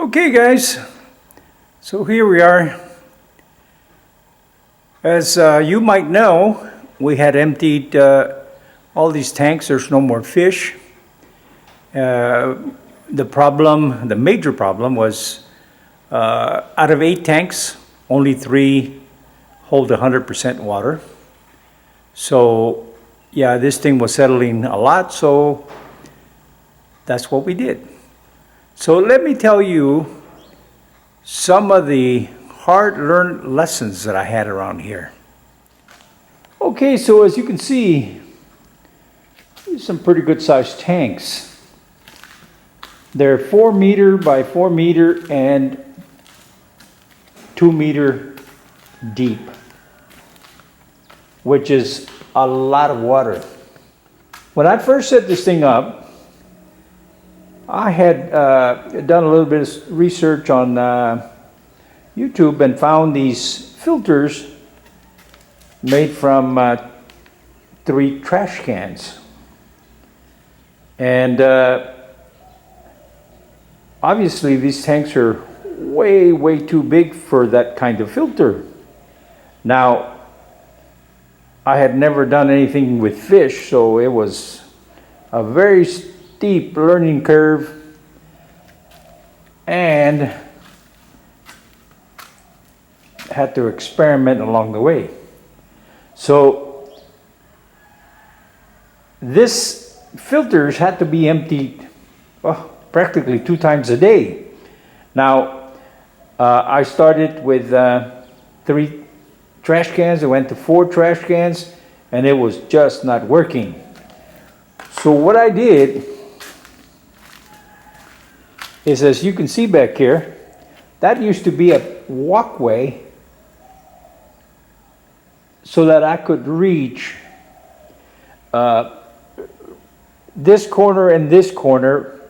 Okay, guys, so here we are. As you might know, we had emptied all these tanks. There's no more fish. The major problem was out of 8 tanks, only 3 hold 100% water. So yeah, this thing was settling a lot, so that's what we did. So let me tell you some of the hard-learned lessons that I had around here. Okay, so as you can see, these are some pretty good-sized tanks. They're 4 meter by 4 meter and 2 meter deep, which is a lot of water. When I first set this thing up, I had done a little bit of research on YouTube and found these filters made from 3 trash cans. And obviously these tanks are way too big for that kind of filter. Now, I had never done anything with fish, so it was a very steep learning curve, and had to experiment along the way. So this filters had to be emptied practically 2 times a day. Now I started with 3 trash cans. I went to 4 trash cans, and it was just not working. So what I did is, as you can see back here, that used to be a walkway so that I could reach this corner and this corner,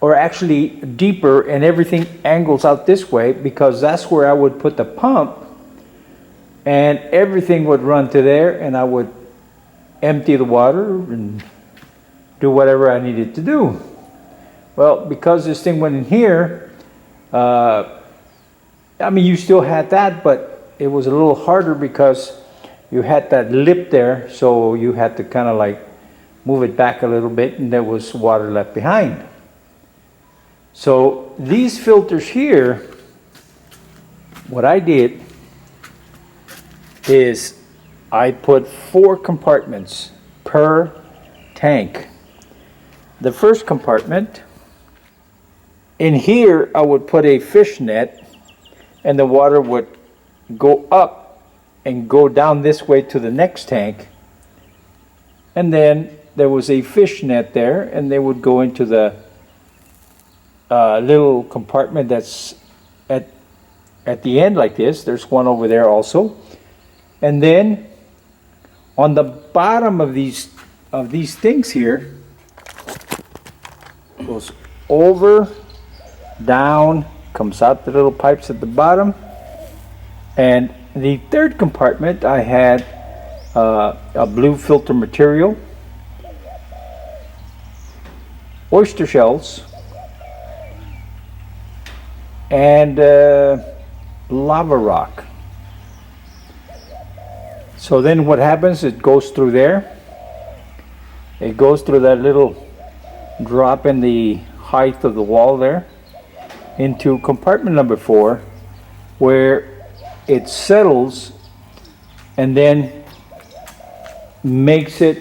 or actually deeper, and everything angles out this way, because that's where I would put the pump, and everything would run to there, and I would empty the water and do whatever I needed to do. Well, because this thing went in here, I mean, you still had that, but it was a little harder because you had that lip there, so you had to kind of like move it back a little bit, and there was water left behind. So these filters here, what I did is I put 4 compartments per tank. The first compartment, in here I would put a fish net, and the water would go up and go down this way to the next tank. And then there was a fish net there, and they would go into the little compartment that's at the end like this. There's one over there also. And then on the bottom of these things here, goes over, down, comes out the little pipes at the bottom. And the third compartment, I had a blue filter material, oyster shells, and lava rock. So then what happens, it goes through there. It goes through that little drop in the height of the wall there into compartment number 4, where it settles and then makes it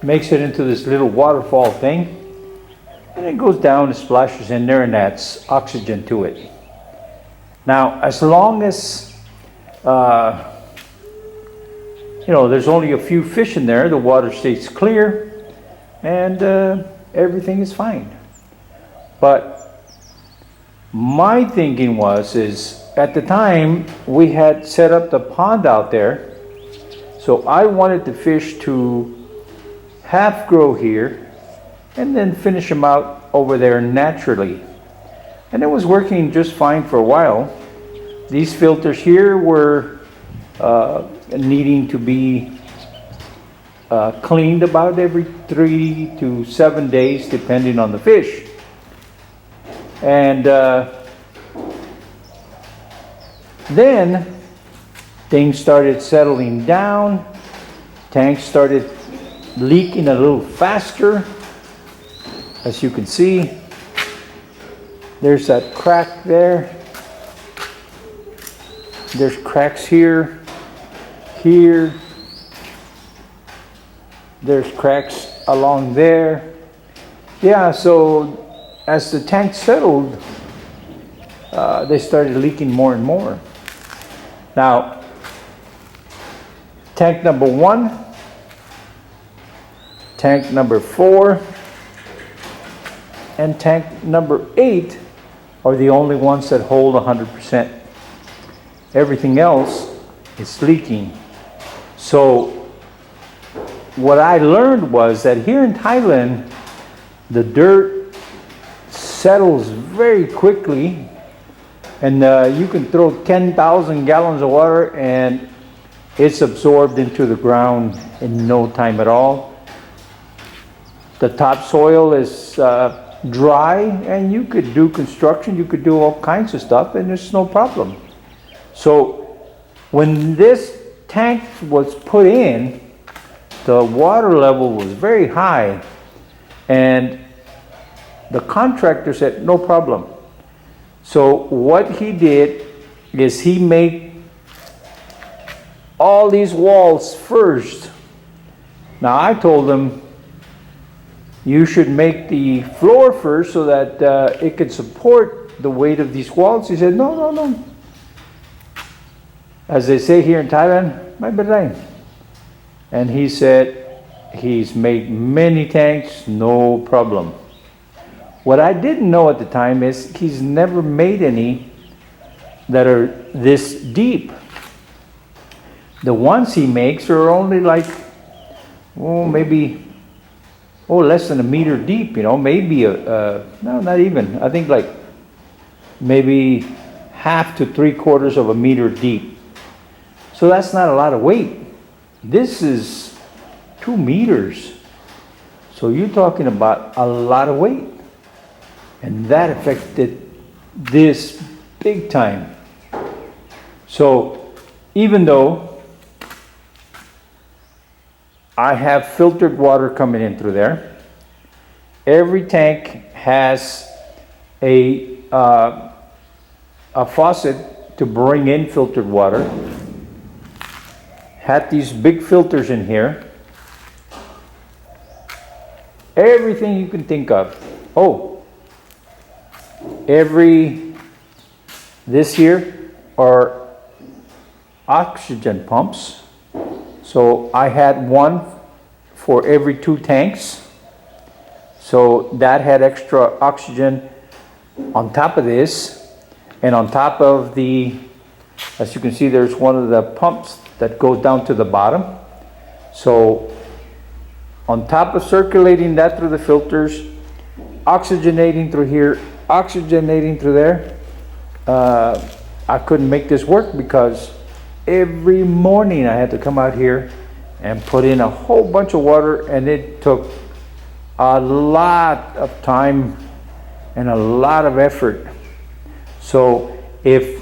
into this little waterfall thing, and it goes down and splashes in there, and adds oxygen to it. Now, as long as there's only a few fish in there, the water stays clear, and everything is fine. But my thinking is at the time we had set up the pond out there, so I wanted the fish to half grow here and then finish them out over there naturally. And it was working just fine for a while. These filters here were needing to be cleaned about every 3 to 7 days, depending on the fish. And then things started settling down. Tanks started leaking a little faster. As you can see, there's that crack there. There's cracks here, here. There's cracks along there. Yeah, so as the tank settled, they started leaking more and more. Now, tank number 1, tank number 4, and tank number 8 are the only ones that hold 100%. Everything else is leaking. So what I learned was that here in Thailand, the dirt settles very quickly, and you can throw 10,000 gallons of water and it's absorbed into the ground in no time at all. The topsoil is dry, and you could do construction, you could do all kinds of stuff, and there's no problem. So when this tank was put in, the water level was very high, and the contractor said no problem. So what he did is he made all these walls first. Now I told him you should make the floor first so that it could support the weight of these walls. He said no. As they say here in Thailand, "Mai ben rai." And he said he's made many tanks, no problem. What I didn't know at the time is he's never made any that are this deep. The ones he makes are only like, maybe less than a meter deep, maybe no, not even. I think like maybe half to 3/4 of a meter deep. So that's not a lot of weight. This is 2 meters. So you're talking about a lot of weight. And that affected this big time. So even though I have filtered water coming in through there, every tank has a faucet to bring in filtered water. Had these big filters in here. Everything you can think of. This here are oxygen pumps. So I had one for every 2 tanks. So that had extra oxygen on top of this. And on top of as you can see, there's one of the pumps that goes down to the bottom. So on top of circulating that through the filters, oxygenating through here, oxygenating through there, I couldn't make this work because every morning I had to come out here and put in a whole bunch of water, and it took a lot of time and a lot of effort. So if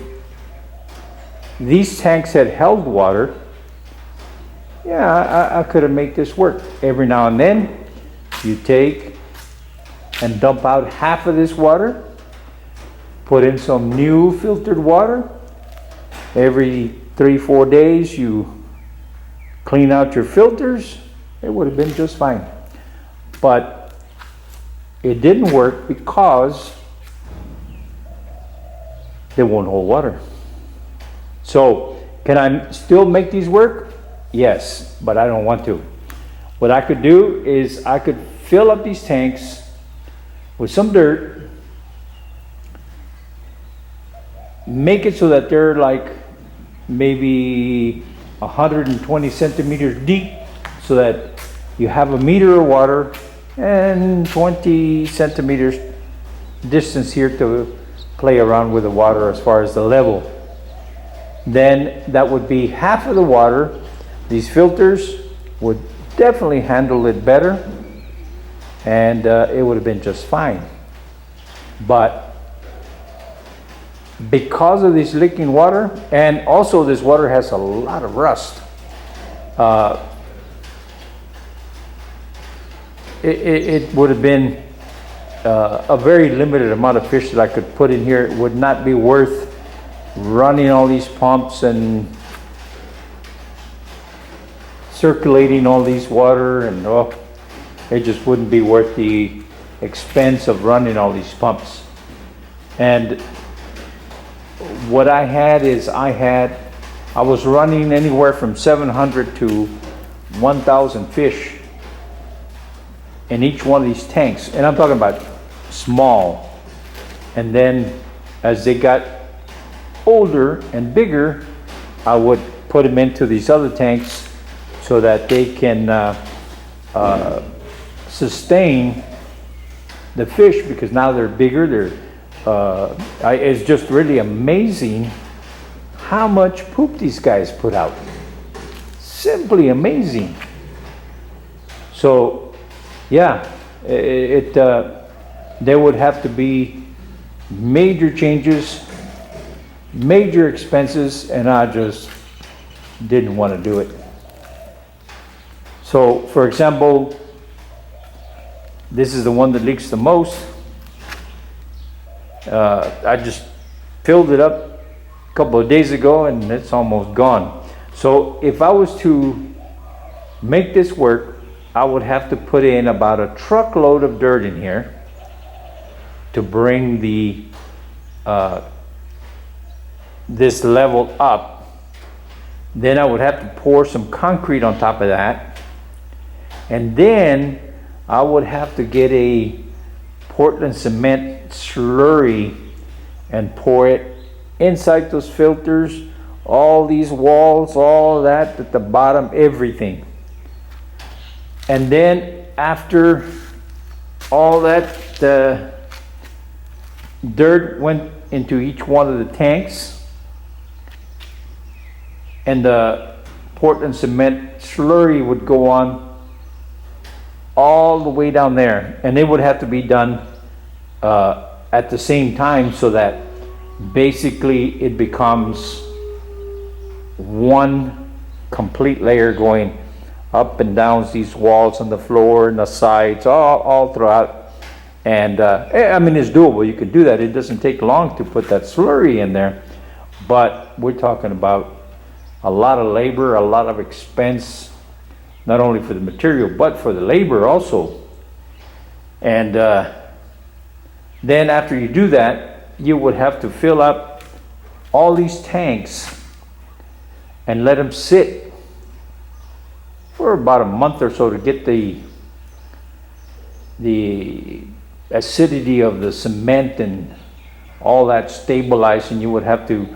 these tanks had held water, I could have made this work. Every now and then you take and dump out half of this water, put in some new filtered water. Every 3-4 days you clean out your filters. It would have been just fine. But it didn't work because they won't hold water. So can I still make these work? Yes, but I don't want to. What I could do is I could fill up these tanks with some dirt, make it so that they're like maybe 120 centimeters deep, so that you have a meter of water and 20 centimeters distance here to play around with the water as far as the level. Then that would be half of the water. These filters would definitely handle it better, and it would have been just fine. But because of this leaking water, and also this water has a lot of rust. It would have been a very limited amount of fish that I could put in here. It would not be worth running all these pumps and circulating all these water, and it just wouldn't be worth the expense of running all these pumps. And what I had is I was running anywhere from 700 to 1,000 fish in each one of these tanks, and I'm talking about small. And then as they got older and bigger, I would put them into these other tanks so that they can sustain the fish, because now they're bigger. It's just really amazing how much poop these guys put out. Simply amazing. So yeah, there would have to be major changes, major expenses, and I just didn't want to do it. So for example, this is the one that leaks the most. I just filled it up a couple of days ago and it's almost gone. So if I was to make this work, I would have to put in about a truckload of dirt in here to bring the this level up. Then I would have to pour some concrete on top of that, and then I would have to get a Portland cement slurry and pour it inside those filters, all these walls, all that at the bottom, everything. And then after all that dirt went into each one of the tanks, and the Portland cement slurry would go on all the way down there, and it would have to be done at the same time, so that basically it becomes one complete layer going up and down these walls on the floor and the sides, all throughout. And I mean, it's doable. You can do that. It doesn't take long to put that slurry in there, but we're talking about a lot of labor, a lot of expense, not only for the material but for the labor also. And then after you do that, you would have to fill up all these tanks and let them sit for about a month or so to get the acidity of the cement and all that stabilized. And you would have to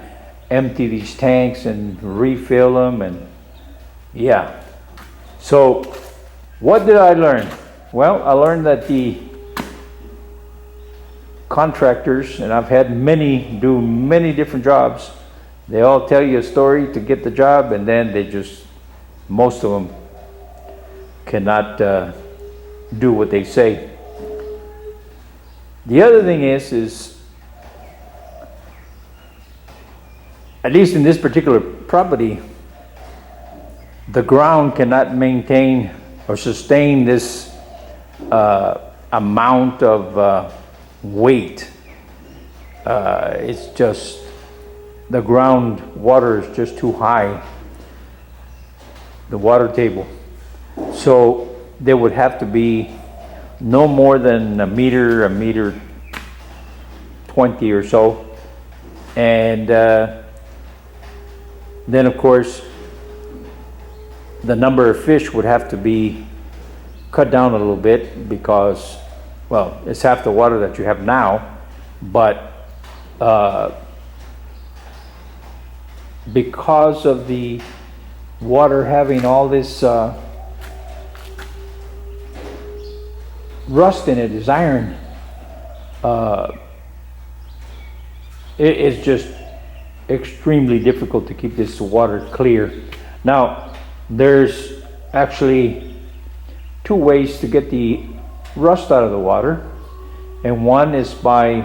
empty these tanks and refill them, and yeah. So what did I learn? Well, I learned that the contractors, and I've had many do many different jobs, they all tell you a story to get the job, and then most of them cannot do what they say. The other thing is at least in this particular property, the ground cannot maintain or sustain this amount of weight. It's just, the ground water is just too high, the water table. So there would have to be no more than a meter 20 or so. And then of course the number of fish would have to be cut down a little bit, because, well, it's half the water that you have now, but because of the water having all this rust in it, is iron, it's just extremely difficult to keep this water clear. Now, there's actually two ways to get the rust out of the water, and one is by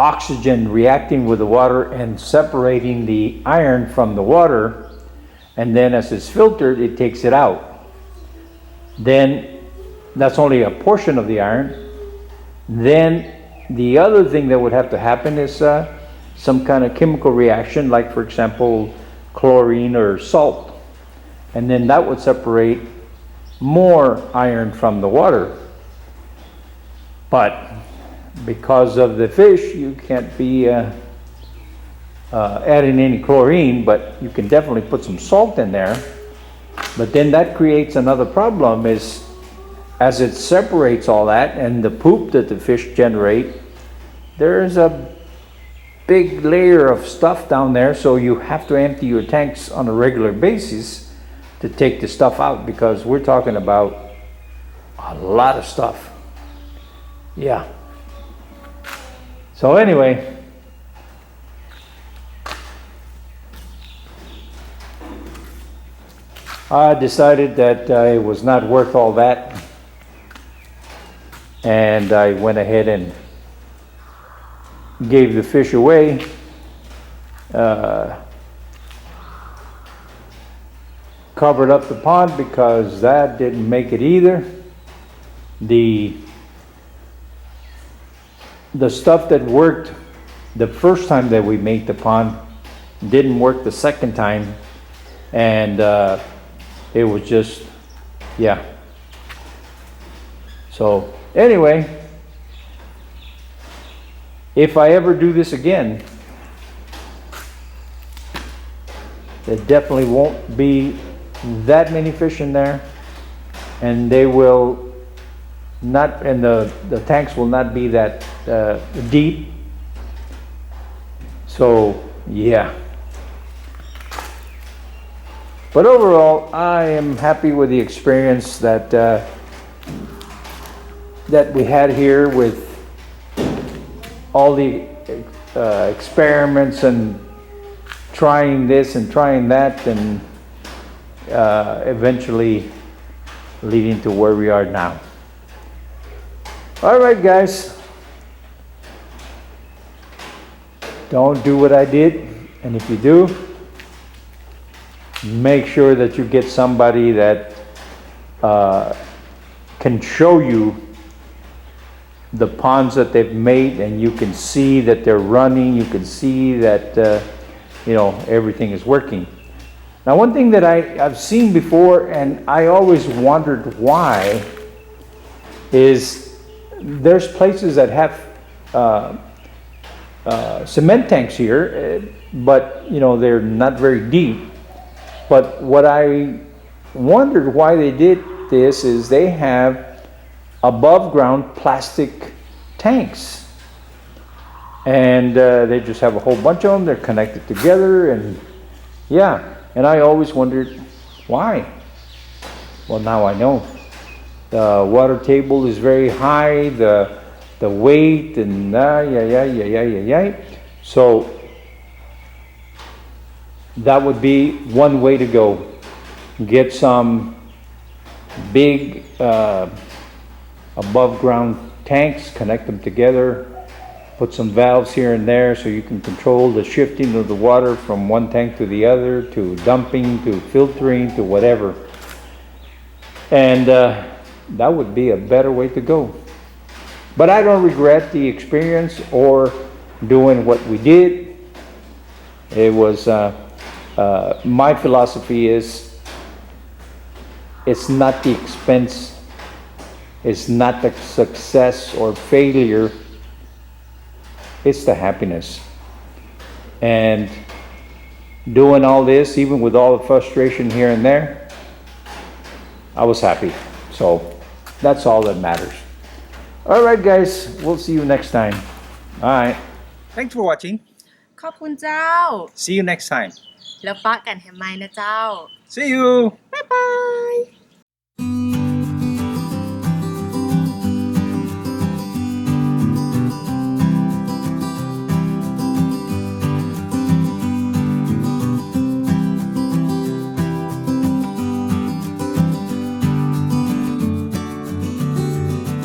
oxygen reacting with the water and separating the iron from the water, and then as it's filtered, it takes it out. Then that's only a portion of the iron. Then the other thing that would have to happen is some kind of chemical reaction, like for example chlorine or salt, and then that would separate more iron from the water. But because of the fish, you can't be adding any chlorine, but you can definitely put some salt in there. But then that creates another problem, is as it separates all that and the poop that the fish generate, there's a big layer of stuff down there, so you have to empty your tanks on a regular basis to take the stuff out, because we're talking about a lot of stuff. Yeah. So anyway, I decided that it was not worth all that, and I went ahead and gave the fish away. Covered up the pond because that didn't make it either. The stuff that worked the first time that we made the pond didn't work the second time, and it was just, yeah. So anyway, if I ever do this again, there definitely won't be that many fish in there, and they will not, and the tanks will not be that deep. So yeah. But overall, I am happy with the experience that that we had here with all the experiments and trying this and trying that, and eventually leading to where we are now. All right, guys, don't do what I did, and if you do, make sure that you get somebody that can show you the ponds that they've made, and you can see that they're running, you can see that you know, everything is working. Now, one thing that I've seen before, and I always wondered why, is there's places that have cement tanks here, but you know, they're not very deep. But what I wondered why they did this is they have above ground plastic tanks, and they just have a whole bunch of them. They're connected together, and yeah, and I always wondered why. Well, now I know. The water table is very high, the weight, and so that would be one way to go. Get some big above ground tanks, connect them together, put some valves here and there so you can control the shifting of the water from one tank to the other, to dumping, to filtering, to whatever. And that would be a better way to go. But I don't regret the experience or doing what we did. It was my philosophy is, it's not the expense, it's not the success or failure, it's the happiness. And doing all this, even with all the frustration here and there, I was happy. So that's all that matters. All right, guys, we'll see you next time. All right. Thanks for watching. ขอบคุณเจ้า See you next time. แล้วปะกันแฮมไมนะเจ้า See you.บ๊ายบาย